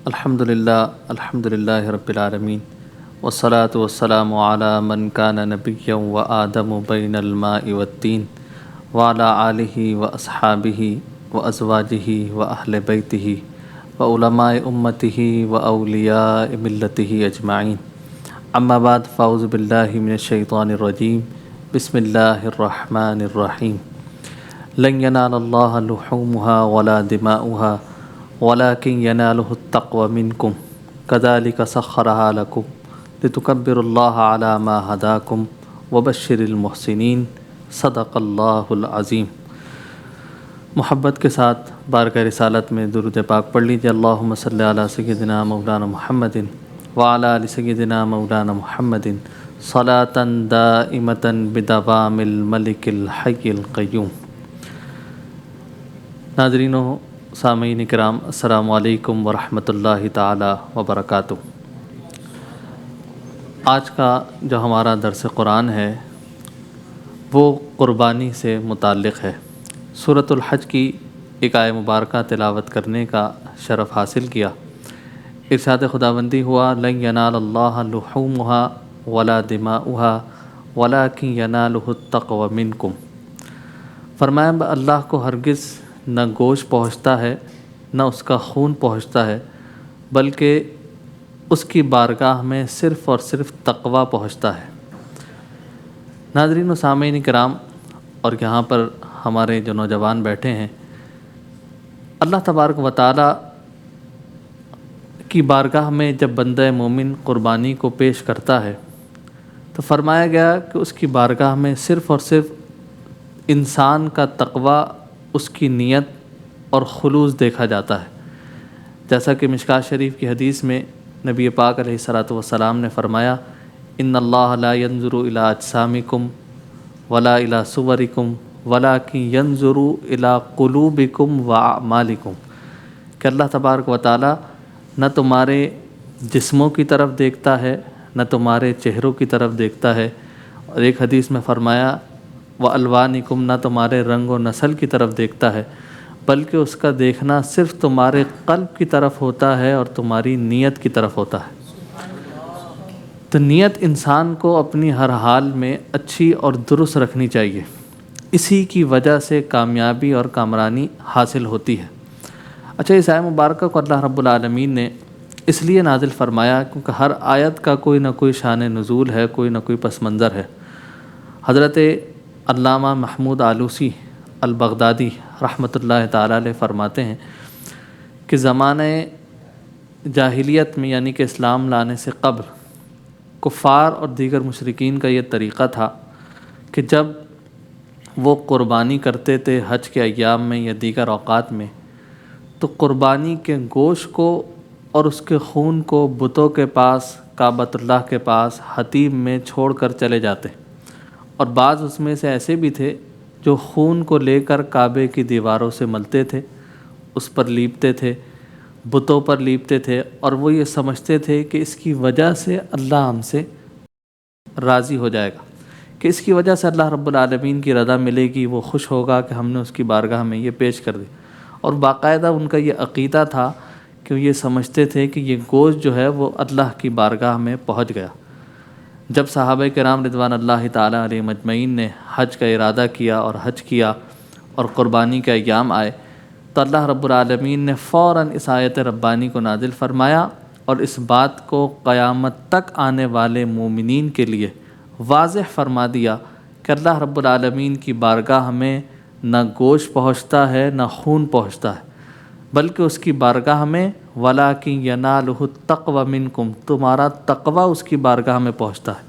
الحمدللہ رب العالمین والصلاة والسلام علی من کان نبیا وآدم بین الماء والطین وعلی آلہ واصحابہ وازواجہ واہل بیتہ وعلماء امتہ واولیاء ملتہ اجمعین اما بعد فاعوذ باللہ من الشیطان الرجیم بسم اللہ الرحمن الرحیم لن ینال اللہ لحومها ولا دماؤها ولكن يناله التقوى منكم كذلك سخرها لكم لتكبروا الله على ما هداكم وبشر المحسنين صدق اللہ العظیم۔ محبت کے ساتھ بارگاہ رسالت میں درود پاک پڑھ لیجیے۔ اللہم صلی علی سیدنا مولانا محمد وعلی آل سیدنا مولانا محمد صلاة دائمة بدوام الملک الحی القیوم۔ ناظرین و سامعین کرام، السلام علیکم ورحمۃ اللہ تعالی وبرکاتہ۔ آج کا جو ہمارا درس قرآن ہے وہ قربانی سے متعلق ہے۔ سورۃ الحج کی ایک آیہ مبارکہ تلاوت کرنے کا شرف حاصل کیا۔ ارشاد خداوندی ہوا لن ینال اللہ لحومها ولا دماؤها ولکن ینالہ التقوی منکم۔ فرمایا اللہ کو ہرگز نہ گوشت پہنچتا ہے نہ اس کا خون پہنچتا ہے، بلکہ اس کی بارگاہ میں صرف اور صرف تقوی پہنچتا ہے۔ ناظرین و سامعین کرام، اور یہاں پر ہمارے جو نوجوان بیٹھے ہیں، اللہ تبارک و تعالی کی بارگاہ میں جب بندہ مومن قربانی کو پیش کرتا ہے تو فرمایا گیا کہ اس کی بارگاہ میں صرف اور صرف انسان کا تقوی، اس کی نیت اور خلوص دیکھا جاتا ہے۔ جیسا کہ مشکوٰۃ شریف کی حدیث میں نبی پاک علیہ الصلاۃ والسلام نے فرمایا ان اللہ لا ينظر الى اجسامکم ولا الى صورکم ولکن ينظر الى قلوبکم واعمالکم، کہ اللہ تبارک و تعالی نہ تمہارے جسموں کی طرف دیکھتا ہے نہ تمہارے چہروں کی طرف دیکھتا ہے، اور ایک حدیث میں فرمایا وَأَلْوَانِكُمْ، نہ تمہارے رنگ و نسل کی طرف دیکھتا ہے، بلکہ اس کا دیکھنا صرف تمہارے قلب کی طرف ہوتا ہے اور تمہاری نیت کی طرف ہوتا ہے۔ تو نیت انسان کو اپنی ہر حال میں اچھی اور درست رکھنی چاہیے، اسی کی وجہ سے کامیابی اور کامرانی حاصل ہوتی ہے۔ اچھا، اس آیہ مبارکہ کو اللہ رب العالمین نے اس لیے نازل فرمایا کیونکہ ہر آیت کا کوئی نہ کوئی شان نزول ہے، کوئی نہ کوئی پس منظر ہے۔ حضرت علامہ محمود آلوسی البغدادی رحمۃ اللہ تعالی علیہ فرماتے ہیں کہ زمانہ جاہلیت میں، یعنی کہ اسلام لانے سے قبل، کفار اور دیگر مشرکین کا یہ طریقہ تھا کہ جب وہ قربانی کرتے تھے حج کے ایام میں یا دیگر اوقات میں، تو قربانی کے گوشت کو اور اس کے خون کو بتوں کے پاس، کعبۃ اللہ کے پاس حتیم میں چھوڑ کر چلے جاتے، اور بعض اس میں سے ایسے بھی تھے جو خون کو لے کر کعبے کی دیواروں سے ملتے تھے، اس پر لیپتے تھے، بتوں پر لیپتے تھے، اور وہ یہ سمجھتے تھے کہ اس کی وجہ سے اللہ ہم سے راضی ہو جائے گا، کہ اس کی وجہ سے اللہ رب العالمین کی رضا ملے گی، وہ خوش ہوگا کہ ہم نے اس کی بارگاہ میں یہ پیش کر دی۔ اور باقاعدہ ان کا یہ عقیدہ تھا کہ وہ یہ سمجھتے تھے کہ یہ گوشت جو ہے وہ اللہ کی بارگاہ میں پہنچ گیا۔ جب صحابہ کرام رضوان اللہ تعالی علیہ مجمعین نے حج کا ارادہ کیا اور حج کیا اور قربانی کے ایام آئے، تو اللہ رب العالمین نے فوراً اس آیت ربانی کو نازل فرمایا اور اس بات کو قیامت تک آنے والے مومنین کے لیے واضح فرما دیا کہ اللہ رب العالمین کی بارگاہ میں نہ گوشت پہنچتا ہے نہ خون پہنچتا ہے، بلکہ اس کی بارگاہ میں وَلَٰكِن يَنَالُهُ التَّقْوَى مِنكُمْ، تمہارا تقوی اس کی بارگاہ میں پہنچتا ہے۔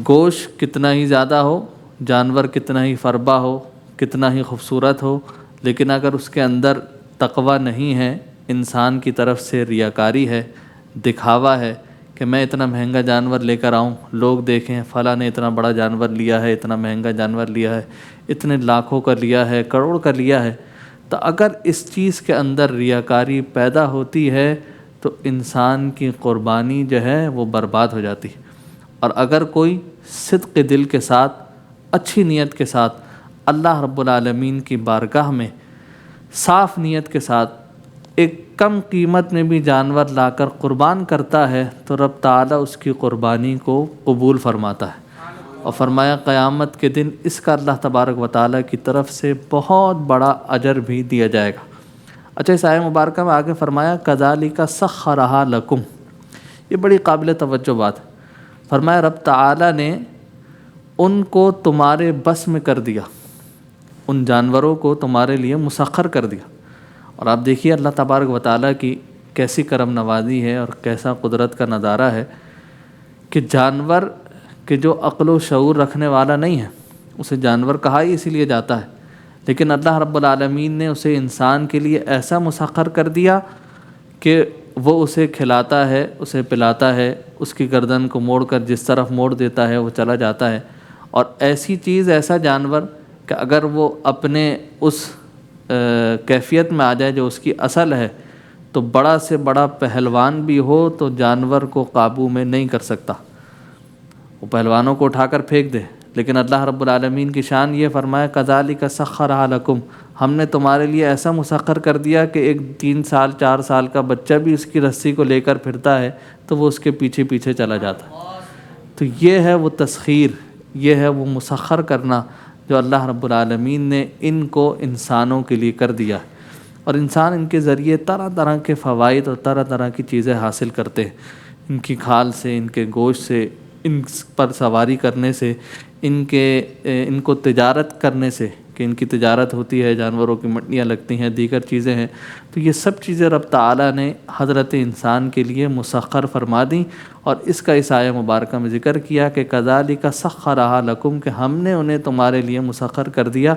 گوشت کتنا ہی زیادہ ہو، جانور کتنا ہی فربا ہو، کتنا ہی خوبصورت ہو، لیکن اگر اس کے اندر تقوی نہیں ہے، انسان کی طرف سے ریاکاری ہے، دکھاوا ہے کہ میں اتنا مہنگا جانور لے کر آؤں، لوگ دیکھیں فلاں نے اتنا بڑا جانور لیا ہے، اتنا مہنگا جانور لیا ہے، اتنے لاکھوں کا لیا ہے، کروڑ کا لیا ہے، تو اگر اس چیز کے اندر ریاکاری پیدا ہوتی ہے تو انسان کی قربانی جو ہے وہ برباد ہو جاتی ہے۔ اور اگر کوئی صدق دل کے ساتھ، اچھی نیت کے ساتھ اللہ رب العالمین کی بارگاہ میں صاف نیت کے ساتھ ایک کم قیمت میں بھی جانور لا کر قربان کرتا ہے تو رب تعالیٰ اس کی قربانی کو قبول فرماتا ہے، اور فرمایا قیامت کے دن اس کا اللہ تبارک و تعالیٰ کی طرف سے بہت بڑا اجر بھی دیا جائے گا۔ اچھا، اس آیہ مبارکہ میں آگے فرمایا کذالک سخرھا لکم، یہ بڑی قابل توجہ بات ہے۔ فرمایا رب تعالیٰ نے ان کو تمہارے بس میں کر دیا، ان جانوروں کو تمہارے لیے مسخر کر دیا۔ اور آپ دیکھیے اللہ تبارک و تعالیٰ کی کیسی کرم نوازی ہے اور کیسا قدرت کا نظارہ ہے کہ جانور کہ جو عقل و شعور رکھنے والا نہیں ہے، اسے جانور کہا ہی اسی لیے جاتا ہے، لیکن اللہ رب العالمین نے اسے انسان کے لیے ایسا مسخر کر دیا کہ وہ اسے کھلاتا ہے، اسے پلاتا ہے، اس کی گردن کو موڑ کر جس طرف موڑ دیتا ہے وہ چلا جاتا ہے۔ اور ایسی چیز، ایسا جانور کہ اگر وہ اپنے اس کیفیت میں آ جائے جو اس کی اصل ہے تو بڑا سے بڑا پہلوان بھی ہو تو جانور کو قابو میں نہیں کر سکتا، وہ پہلوانوں کو اٹھا کر پھینک دے۔ لیکن اللہ رب العالمین کی شان یہ فرمایا کذالک سخرھا لکم، ہم نے تمہارے لیے ایسا مسخر کر دیا کہ ایک 3 سال 4 سال کا بچہ بھی اس کی رسی کو لے کر پھرتا ہے تو وہ اس کے پیچھے پیچھے چلا جاتا ہے۔ تو یہ ہے وہ تسخیر، یہ ہے وہ مسخر کرنا جو اللہ رب العالمین نے ان کو انسانوں کے لیے کر دیا ہے، اور انسان ان کے ذریعے طرح طرح کے فوائد اور طرح طرح کی چیزیں حاصل کرتے ہیں، ان کی کھال سے، ان کے گوشت سے، ان پر سواری کرنے سے، ان کو تجارت کرنے سے، کہ ان کی تجارت ہوتی ہے، جانوروں کی مٹیاں لگتی ہیں، دیگر چیزیں ہیں، تو یہ سب چیزیں رب تعالیٰ نے حضرت انسان کے لیے مسخر فرما دیں۔ اور اس کا اس آیہ مبارکہ میں ذکر کیا کہ کذالک سخرھا لکم، کہ ہم نے انہیں تمہارے لیے مسخر کر دیا۔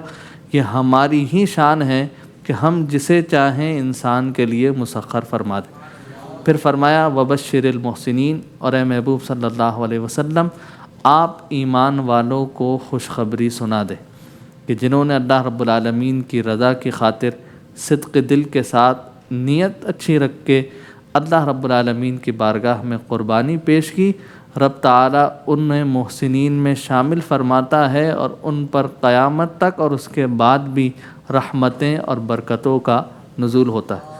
یہ ہماری ہی شان ہے کہ ہم جسے چاہیں انسان کے لیے مسخر فرما دیں۔ پھر فرمایا وبشر المحسنین، اور اے محبوب صلی اللہ علیہ وسلم آپ ایمان والوں کو خوشخبری سنا دیں کہ جنہوں نے اللہ رب العالمین کی رضا کی خاطر صدق دل کے ساتھ نیت اچھی رکھ کے اللہ رب العالمین کی بارگاہ میں قربانی پیش کی، رب تعالیٰ انہیں محسنین میں شامل فرماتا ہے اور ان پر قیامت تک اور اس کے بعد بھی رحمتیں اور برکتوں کا نزول ہوتا ہے۔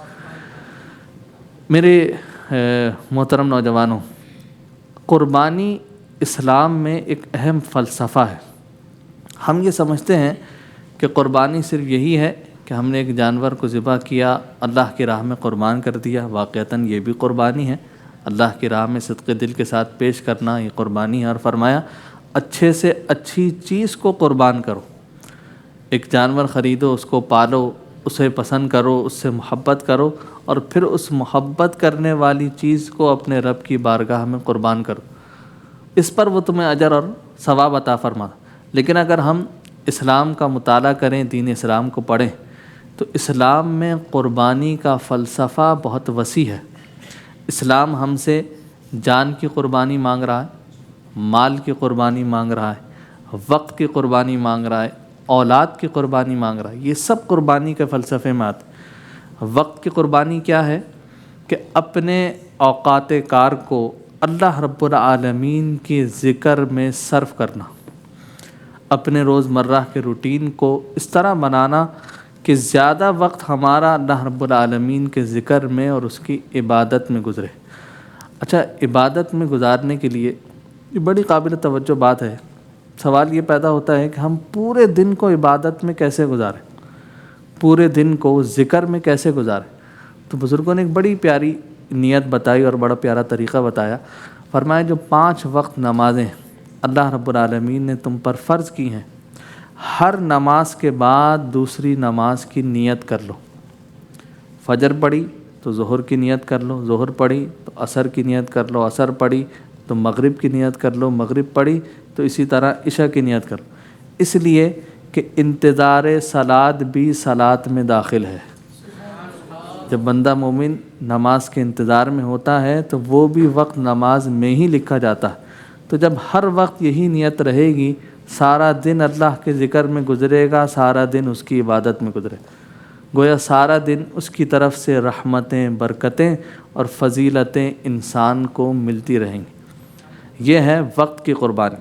میرے محترم نوجوانوں، قربانی اسلام میں ایک اہم فلسفہ ہے۔ ہم یہ سمجھتے ہیں کہ قربانی صرف یہی ہے کہ ہم نے ایک جانور کو ذبح کیا، اللہ کی راہ میں قربان کر دیا، واقعتاً یہ بھی قربانی ہے، اللہ کی راہ میں صدق دل کے ساتھ پیش کرنا یہ قربانی ہے۔ اور فرمایا اچھے سے اچھی چیز کو قربان کرو، ایک جانور خریدو، اس کو پالو، اسے پسند کرو، اس سے محبت کرو، اور پھر اس محبت کرنے والی چیز کو اپنے رب کی بارگاہ میں قربان کرو، اس پر وہ تمہیں اجر اور ثواب عطا فرما۔ لیکن اگر ہم اسلام کا مطالعہ کریں، دین اسلام کو پڑھیں، تو اسلام میں قربانی کا فلسفہ بہت وسیع ہے۔ اسلام ہم سے جان کی قربانی مانگ رہا ہے، مال کی قربانی مانگ رہا ہے، وقت کی قربانی مانگ رہا ہے، اولاد کی قربانی مانگ رہا ہے۔ یہ سب قربانی کے فلسفے میں آتے ہیں۔ وقت کی قربانی کیا ہے کہ اپنے اوقات کار کو اللہ رب العالمین کے ذکر میں صرف کرنا، اپنے روزمرہ کے روٹین کو اس طرح بنانا کہ زیادہ وقت ہمارا اللہ رب العالمین کے ذکر میں اور اس کی عبادت میں گزرے۔ اچھا، عبادت میں گزارنے کے لیے یہ بڑی قابل توجہ بات ہے۔ سوال یہ پیدا ہوتا ہے کہ ہم پورے دن کو عبادت میں کیسے گزاریں، پورے دن کو ذکر میں کیسے گزاریں؟ تو بزرگوں نے ایک بڑی پیاری نیت بتائی اور بڑا پیارا طریقہ بتایا۔ فرمایا جو 5 وقت نمازیں اللہ رب العالمین نے تم پر فرض کی ہیں، ہر نماز کے بعد دوسری نماز کی نیت کر لو۔ فجر پڑھی تو ظہر کی نیت کر لو، ظہر پڑھی تو عصر کی نیت کر لو، عصر پڑھی تو مغرب کی نیت کر لو، مغرب پڑھی تو اسی طرح عشاء کی نیت کر لو، اس لیے کہ انتظار صلاۃ بھی صلاۃ میں داخل ہے۔ جب بندہ مومن نماز کے انتظار میں ہوتا ہے تو وہ بھی وقت نماز میں ہی لکھا جاتا ہے۔ تو جب ہر وقت یہی نیت رہے گی، سارا دن اللہ کے ذکر میں گزرے گا، سارا دن اس کی عبادت میں گزرے، گویا سارا دن اس کی طرف سے رحمتیں، برکتیں اور فضیلتیں انسان کو ملتی رہیں گی۔ یہ ہے وقت کی قربانی،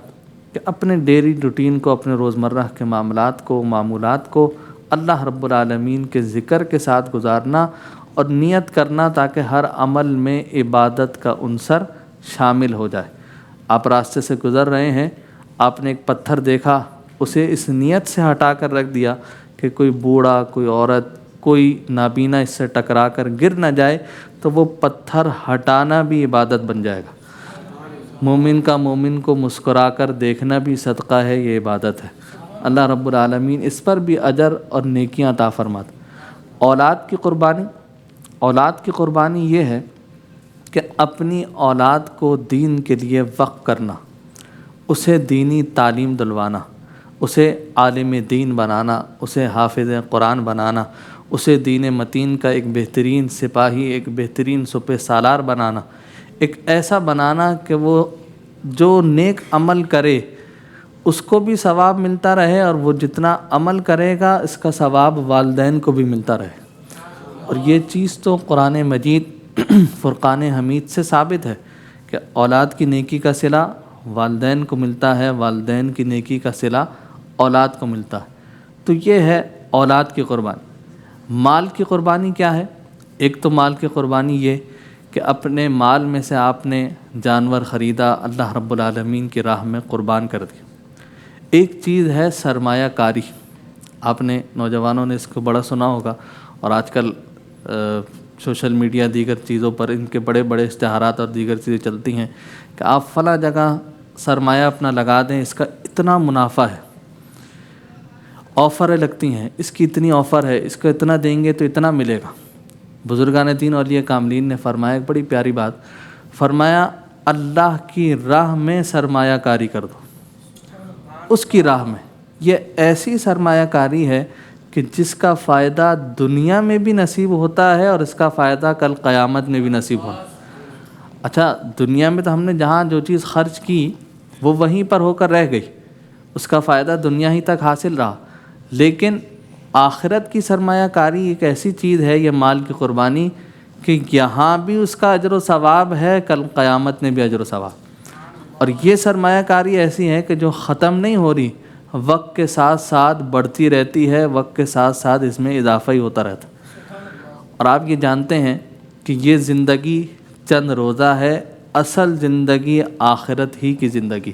کہ اپنے ڈیلی روٹین کو، اپنے روزمرہ کے معاملات کو، معمولات کو اللہ رب العالمین کے ذکر کے ساتھ گزارنا اور نیت کرنا تاکہ ہر عمل میں عبادت کا عنصر شامل ہو جائے۔ آپ راستے سے گزر رہے ہیں، آپ نے ایک پتھر دیکھا، اسے اس نیت سے ہٹا کر رکھ دیا کہ کوئی بوڑھا، کوئی عورت، کوئی نابینا اس سے ٹکرا کر گر نہ جائے، تو وہ پتھر ہٹانا بھی عبادت بن جائے گا۔ مومن کا مومن کو مسکرا کر دیکھنا بھی صدقہ ہے، یہ عبادت ہے۔ اللہ رب العالمین اس پر بھی اجر اور نیکیاں عطا فرماتا۔ اولاد کی قربانی یہ ہے کہ اپنی اولاد کو دین کے لیے وقف کرنا، اسے دینی تعلیم دلوانا، اسے عالم دین بنانا، اسے حافظ قرآن بنانا، اسے دین متین کا ایک بہترین سپاہی، ایک بہترین سپہ سالار بنانا، ایک ایسا بنانا کہ وہ جو نیک عمل کرے اس کو بھی ثواب ملتا رہے، اور وہ جتنا عمل کرے گا اس کا ثواب والدین کو بھی ملتا رہے۔ اور یہ چیز تو قرآن مجید فرقان حمید سے ثابت ہے کہ اولاد کی نیکی کا صلہ والدین کو ملتا ہے، والدین کی نیکی کا صلہ اولاد کو ملتا ہے۔ تو یہ ہے اولاد کی قربانی۔ مال کی قربانی کیا ہے؟ ایک تو مال کی قربانی یہ کہ اپنے مال میں سے آپ نے جانور خریدا، اللہ رب العالمین کی راہ میں قربان کر دیا۔ ایک چیز ہے سرمایہ کاری، آپ نے نوجوانوں نے اس کو بڑا سنا ہوگا، اور آج کل سوشل میڈیا دیگر چیزوں پر ان کے بڑے بڑے اشتہارات اور دیگر چیزیں چلتی ہیں کہ آپ فلاں جگہ سرمایہ اپنا لگا دیں، اس کا اتنا منافع ہے، آفریں لگتی ہیں، اس کی اتنی آفر ہے، اس کو اتنا دیں گے تو اتنا ملے گا۔ بزرگان دین اولیاء کاملین نے فرمایا ایک بڑی پیاری بات، فرمایا اللہ کی راہ میں سرمایہ کاری کر دو، اس کی راہ میں۔ یہ ایسی سرمایہ کاری ہے کہ جس کا فائدہ دنیا میں بھی نصیب ہوتا ہے اور اس کا فائدہ کل قیامت میں بھی نصیب ہونا۔ اچھا، دنیا میں تو ہم نے جہاں جو چیز خرچ کی وہ وہیں پر ہو کر رہ گئی، اس کا فائدہ دنیا ہی تک حاصل رہا، لیکن آخرت کی سرمایہ کاری ایک ایسی چیز ہے، یہ مال کی قربانی، کہ یہاں بھی اس کا اجر و ثواب ہے، کل قیامت میں بھی اجر و ثواب۔ اور یہ سرمایہ کاری ایسی ہے کہ جو ختم نہیں ہو رہی، وقت کے ساتھ ساتھ بڑھتی رہتی ہے، وقت کے ساتھ ساتھ اس میں اضافہ ہی ہوتا رہتا ہے۔ اور آپ یہ جانتے ہیں کہ یہ زندگی چند روزہ ہے، اصل زندگی آخرت ہی کی زندگی۔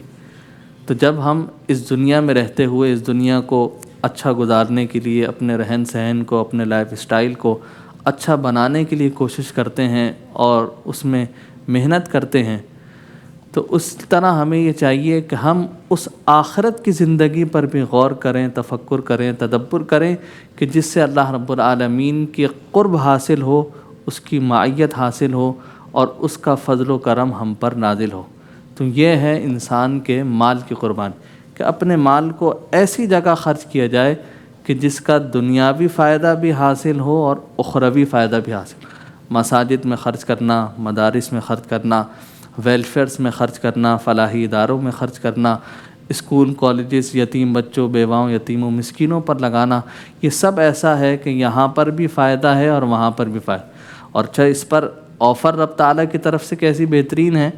تو جب ہم اس دنیا میں رہتے ہوئے اس دنیا کو اچھا گزارنے کے لیے، اپنے رہن سہن کو، اپنے لائف اسٹائل کو اچھا بنانے کے لیے کوشش کرتے ہیں اور اس میں محنت کرتے ہیں، تو اس طرح ہمیں یہ چاہیے کہ ہم اس آخرت کی زندگی پر بھی غور کریں، تفکر کریں، تدبر کریں، کہ جس سے اللہ رب العالمین کی قرب حاصل ہو، اس کی معیت حاصل ہو، اور اس کا فضل و کرم ہم پر نازل ہو۔ تو یہ ہے انسان کے مال کی قربانی، کہ اپنے مال کو ایسی جگہ خرچ کیا جائے کہ جس کا دنیاوی فائدہ بھی حاصل ہو اور اخروی فائدہ بھی حاصل ہو۔ مساجد میں خرچ کرنا، مدارس میں خرچ کرنا، ویلفیئرس میں خرچ کرنا، فلاحی اداروں میں خرچ کرنا، اسکول کالجز یتیم بچوں، بیواؤں، یتیموں، مسکینوں پر لگانا، یہ سب ایسا ہے کہ یہاں پر بھی فائدہ ہے اور وہاں پر بھی فائدہ۔ اور چاہے اس پر آفر رب تعالیٰ کی طرف سے کیسی بہترین ہے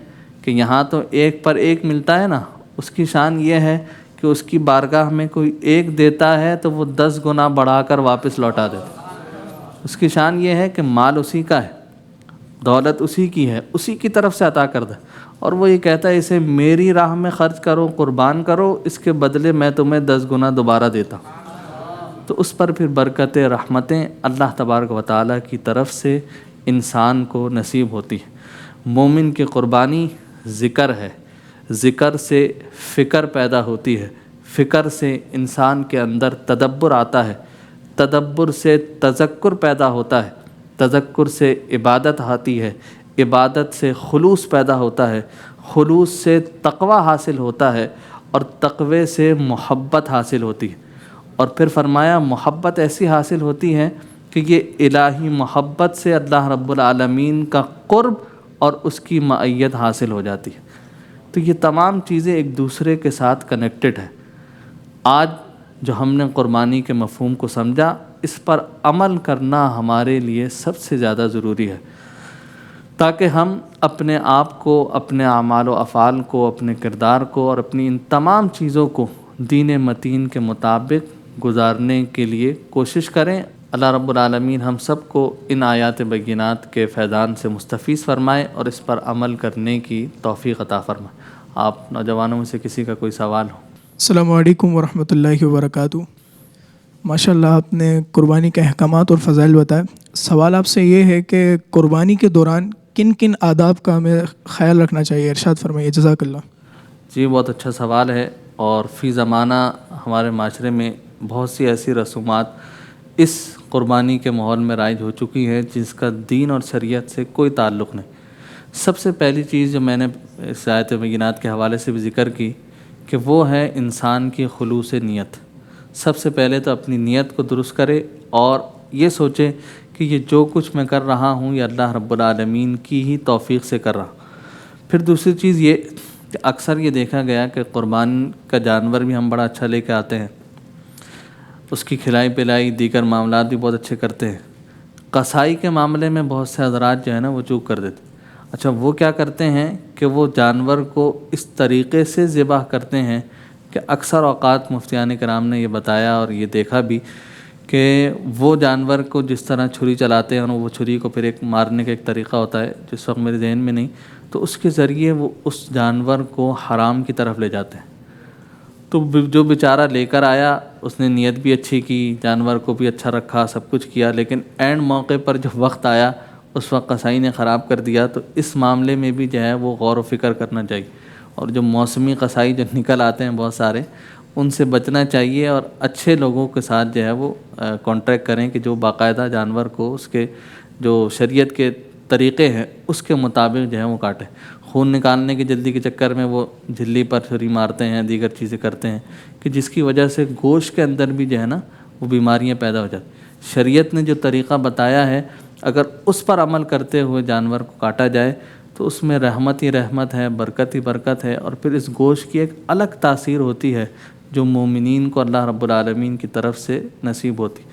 کہ یہاں تو ایک پر ایک ملتا ہے نا، اس کی شان یہ ہے کہ اس کی بارگاہ میں کوئی ایک دیتا ہے تو وہ 10 گنا بڑھا کر واپس لوٹا دیتا ہے۔ اس کی شان یہ ہے کہ مال اسی کا ہے، دولت اسی کی ہے، اسی کی طرف سے عطا کر دے، اور وہ یہ کہتا ہے اسے میری راہ میں خرچ کرو، قربان کرو، اس کے بدلے میں تمہیں 10 گنا دوبارہ دیتا ہوں۔ تو اس پر پھر برکتیں، رحمتیں اللہ تبارک و تعالیٰ کی طرف سے انسان کو نصیب ہوتی ہے۔ مومن کی قربانی ذکر ہے، ذکر سے فکر پیدا ہوتی ہے، فکر سے انسان کے اندر تدبر آتا ہے، تدبر سے تذکر پیدا ہوتا ہے، تذکر سے عبادت آتی ہے، عبادت سے خلوص پیدا ہوتا ہے، خلوص سے تقوی حاصل ہوتا ہے، اور تقوی سے محبت حاصل ہوتی ہے۔ اور پھر فرمایا محبت ایسی حاصل ہوتی ہے کہ یہ الہی محبت سے اللہ رب العالمین کا قرب اور اس کی معیت حاصل ہو جاتی ہے۔ تو یہ تمام چیزیں ایک دوسرے کے ساتھ کنیکٹڈ ہیں۔ آج جو ہم نے قربانی کے مفہوم کو سمجھا، اس پر عمل کرنا ہمارے لیے سب سے زیادہ ضروری ہے، تاکہ ہم اپنے آپ کو، اپنے اعمال و افعال کو، اپنے کردار کو اور اپنی ان تمام چیزوں کو دین متین کے مطابق گزارنے کے لیے کوشش کریں۔ اللہ رب العالمین ہم سب کو ان آیات بینات کے فیضان سے مستفیض فرمائے اور اس پر عمل کرنے کی توفیق عطا فرمائے۔ آپ نوجوانوں میں سے کسی کا کوئی سوال ہو؟ السلام علیکم ورحمۃ اللہ وبرکاتہ۔ ماشاء اللہ آپ نے قربانی کے احکامات اور فضائل بتائے۔ سوال آپ سے یہ ہے کہ قربانی کے دوران کن کن آداب کا ہمیں خیال رکھنا چاہیے، ارشاد فرمائیے، جزاک اللہ۔ جی بہت اچھا سوال ہے، اور فی زمانہ ہمارے معاشرے میں بہت سی ایسی رسومات اس قربانی کے ماحول میں رائج ہو چکی ہیں جس کا دین اور شریعت سے کوئی تعلق نہیں۔ سب سے پہلی چیز جو میں نے اس آیت بینات کے حوالے سے بھی ذکر کی کہ وہ ہے انسان کی خلوص نیت۔ سب سے پہلے تو اپنی نیت کو درست کرے اور یہ سوچے کہ یہ جو کچھ میں کر رہا ہوں یہ اللہ رب العالمین کی ہی توفیق سے کر رہا ہوں۔ پھر دوسری چیز یہ کہ اکثر یہ دیکھا گیا کہ قربان کا جانور بھی ہم بڑا اچھا لے کے آتے ہیں، اس کی کھلائی پلائی دیگر معاملات بھی بہت اچھے کرتے ہیں۔ قصائی کے معاملے میں بہت سے حضرات جو ہے نا وہ چوک کر دیتے۔ اچھا وہ کیا کرتے ہیں کہ وہ جانور کو اس طریقے سے ذبح کرتے ہیں کہ اکثر اوقات مفتیان کرام نے یہ بتایا اور یہ دیکھا بھی کہ وہ جانور کو جس طرح چھری چلاتے ہیں اور وہ چھری کو پھر ایک مارنے کا ایک طریقہ ہوتا ہے جس وقت میرے ذہن میں نہیں، تو اس کے ذریعے وہ اس جانور کو حرام کی طرف لے جاتے ہیں۔ تو جو بیچارہ لے کر آیا اس نے نیت بھی اچھی کی، جانور کو بھی اچھا رکھا، سب کچھ کیا، لیکن اینڈ موقع پر جب وقت آیا اس وقت قصائی نے خراب کر دیا۔ تو اس معاملے میں بھی جو ہے وہ غور و فکر کرنا چاہیے، اور جو موسمی قصائی جو نکل آتے ہیں بہت سارے، ان سے بچنا چاہیے اور اچھے لوگوں کے ساتھ جو ہے وہ کانٹیکٹ کریں کہ جو باقاعدہ جانور کو اس کے جو شریعت کے طریقے ہیں اس کے مطابق جو ہے وہ کاٹیں۔ خون نکالنے کی جلدی کے چکر میں وہ جھلی پر چھری مارتے ہیں، دیگر چیزیں کرتے ہیں کہ جس کی وجہ سے گوشت کے اندر بھی جو ہے نا وہ بیماریاں پیدا ہو جاتی۔ شریعت نے جو طریقہ بتایا ہے اگر اس پر عمل کرتے ہوئے جانور کو کاٹا جائے تو اس میں رحمت ہی رحمت ہے، برکت ہی برکت ہے، اور پھر اس گوشت کی ایک الگ تاثیر ہوتی ہے جو مومنین کو اللہ رب العالمین کی طرف سے نصیب ہوتی۔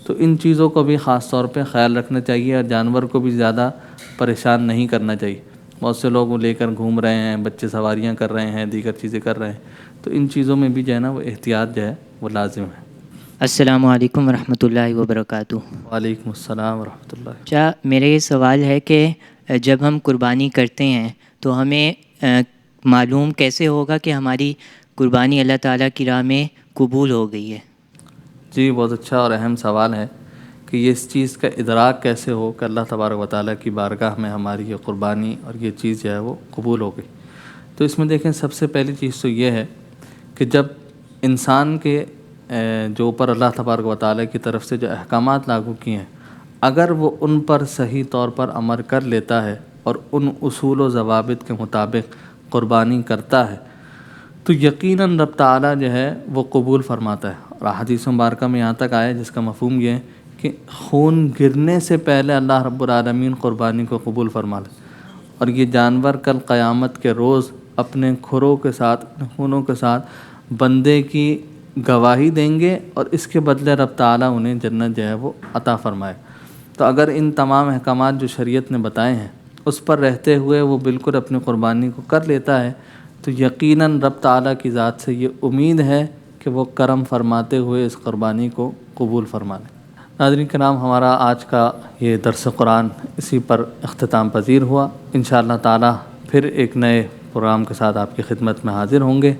تو ان چیزوں کو بھی خاص طور پہ خیال رکھنا چاہیے اور جانور کو بھی زیادہ پریشان نہیں کرنا چاہیے۔ بہت سے لوگ وہ لے کر گھوم رہے ہیں، بچے سواریاں کر رہے ہیں، دیگر چیزیں کر رہے ہیں، تو ان چیزوں میں بھی جو ہے نا وہ احتیاط جو ہے وہ لازم ہے۔ السلام علیکم ورحمۃ اللہ وبرکاتہ۔ وعلیکم السلام ورحمۃ اللہ۔ اچھا میرا یہ سوال ہے کہ جب ہم قربانی کرتے ہیں تو ہمیں معلوم کیسے ہوگا کہ ہماری قربانی اللہ تعالیٰ کی راہ میں قبول ہو گئی ہے؟ جی بہت اچھا اور اہم سوال ہے کہ یہ اس چیز کا ادراک کیسے ہو کہ اللہ تبارک و تعالیٰ کی بارگاہ میں ہماری یہ قربانی اور یہ چیز جو ہے وہ قبول ہو گئی۔ تو اس میں دیکھیں سب سے پہلی چیز تو یہ ہے کہ جب انسان کے جو اوپر اللہ تبارک و تعالیٰ کی طرف سے جو احکامات لاگو کیے ہیں اگر وہ ان پر صحیح طور پر عمل کر لیتا ہے اور ان اصول و ضوابط کے مطابق قربانی کرتا ہے تو یقیناً رب تعالیٰ جو ہے وہ قبول فرماتا ہے۔ اور حدیث مبارکہ میں یہاں تک آیا جس کا مفہوم یہ ہے کہ خون گرنے سے پہلے اللہ رب العالمین قربانی کو قبول فرما لے، اور یہ جانور کل قیامت کے روز اپنے کھروں کے ساتھ، اپنے خونوں کے ساتھ بندے کی گواہی دیں گے اور اس کے بدلے رب تعالیٰ انہیں جنت جو ہے وہ عطا فرمائے۔ تو اگر ان تمام احکامات جو شریعت نے بتائے ہیں اس پر رہتے ہوئے وہ بالکل اپنی قربانی کو کر لیتا ہے تو یقیناً رب تعالیٰ کی ذات سے یہ امید ہے کہ وہ کرم فرماتے ہوئے اس قربانی کو قبول فرما لیں۔ ناظرین کرام، ہمارا آج کا یہ درس قرآن اسی پر اختتام پذیر ہوا۔ انشاءاللہ تعالیٰ پھر ایک نئے پروگرام کے ساتھ آپ کی خدمت میں حاضر ہوں گے۔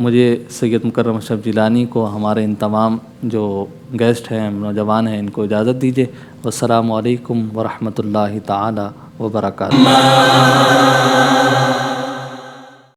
مجھے سید مکرم اشرف جیلانی کو ہمارے ان تمام جو گیسٹ ہیں، نوجوان ہیں، ان کو اجازت دیجیے۔ والسلام علیکم ورحمۃ اللہ تعالی وبرکاتہ۔